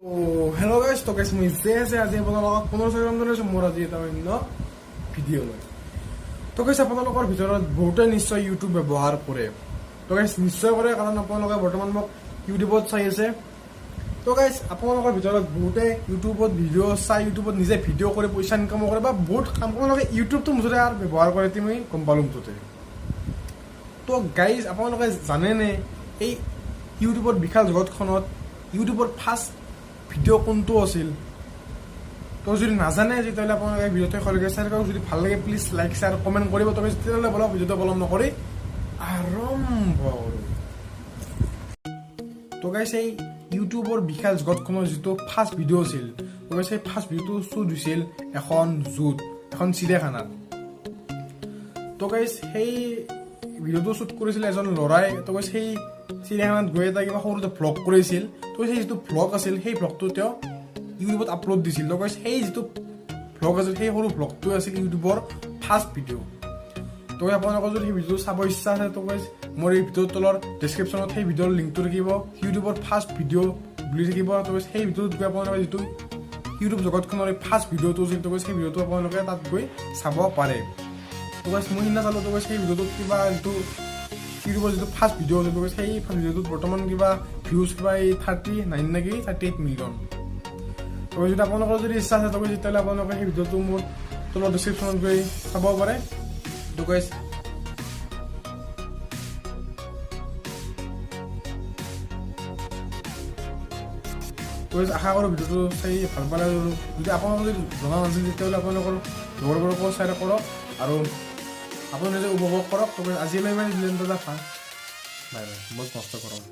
Hello guys, তো guys মই যে আজি আপোনালোকক 15 ছেকেণ্ডৰ মোৰ আজি এটা অন্য ভিডিঅ' লৈ তো guys আপোনালোকৰ ভিতৰত বহুতে নিশ্চয় YouTube ব্যৱহাৰ কৰে তো guys নিশ্চয় কৰে কাৰণ আপোনালোকে বৰ্তমান মোক YouTubeত চাই আছে তো guys আপোনালোকৰ ভিতৰত বহুতে YouTubeত ভিডিঅ' চাই YouTubeত নিজে ভিডিঅ' কৰি পইচা ইনকাম কৰে বা বহুত কাম আপোনালোকে YouTubeটো মুঠতে আৰু ব্যৱহাৰ কৰে তুমি গম পালো মুঠতে তো guys আপোনালোকে জানেনে এই YouTubeৰ বিশাল জগতখনত YouTubeৰ ফাৰ্ষ্ট ভিডিঅ' কোনটো আছিল তো যদি নাজানে তেতিয়াহ'লে আপোনালোকে ভিডিঅ'টো শেষলৈকে চাই থাকক যদি ভাল লাগে প্লিজ লাইক শ্বেয়াৰ কমেণ্ট কৰিব তবে তেতিয়াহ'লে বলক ভিডিঅ'টো পলম নকৰি আৰম্ভ কৰোঁ তো গাইছ এই ইউটিউবৰ বিশাল জগতখনৰ যিটো ফাৰ্ষ্ট ভিডিঅ' আছিল তো গাইছ সেই ফাৰ্ষ্ট ভিডিঅ'টো শ্বুট হৈছিল এখন জুত এখন চিৰিয়াখানাত তো গাইছ সেই ভিডিঅ'টো শ্বুট কৰিছিল এজন ল'ৰাই তো গাইছ সেই চিৰিয়াখানাত গৈ এটা কিবা সৰুতে ভ্লগ কৰিছিল তো সেই যিটো ভ্লগ আছিল সেই ভ্লগটো তেওঁ ইউটিউবত আপলোড দিছিল তো গাইছ সেই যিটো ভ্লগ আছিল সেই সৰু ভ্লগটো আছিল ইউটিউবৰ ফাৰ্ষ্ট ভিডিঅ' তো আপোনালোকৰ যদি সেই ভিডিঅ'টো চাব ইচ্ছা আছে তো গাইছ মোৰ এই ভিডিঅ'ৰ তলৰ ডেছক্ৰিপশ্যনত সেই ভিডিঅ'ৰ লিংকটো থাকিব ইউটিউবৰ ফাৰ্ষ্ট ভিডিঅ' বুলি থাকিব তো গাইছ সেই ভিডিঅ'টোত গৈ আপোনালোকে যিটো ইউটিউব জগতখনৰ এই ফাৰ্ষ্ট ভিডিঅ'টো আছিল তো গাইছ সেই ভিডিঅ'টো আপোনালোকে তাত গৈ চাব পাৰে তো গাইছ মই সিদিনা চালোঁ তো গাইছ সেই ভিডিঅ'টোত কিবা যিটো ইউটিউবৰ যিটো ফাৰ্ষ্ট ভিডিঅ' আছিল তো গাইছ সেই ফাৰ্ষ্ট ভিডিঅ'টোত বৰ্তমান কিবা ভিউজ কিবা এই 39 নেকি 38 মিলিয়ন তো যদি আপোনালোকৰ যদি ইচ্ছা আছে তো গাইছ তেতিয়াহ'লে আপোনালোকে সেই ভিডিঅ'টো মোৰ তলৰ ডেছক্ৰিপশ্যনত গৈ চাব পাৰে তো গাইছ আশা কৰোঁ ভিডিঅ'টো চাই ভাল পালে যদি আপোনালোকে যদি জনা নাছিল তেতিয়াহ'লে আপোনালোকৰ লগৰবোৰকো শ্বেয়াৰ কৰক আৰু আপুনি নিজে উপভোগ কৰক তো আজিলৈ ইমান ভিডিঅ'টো বাই বাই বহুত কষ্ট কৰক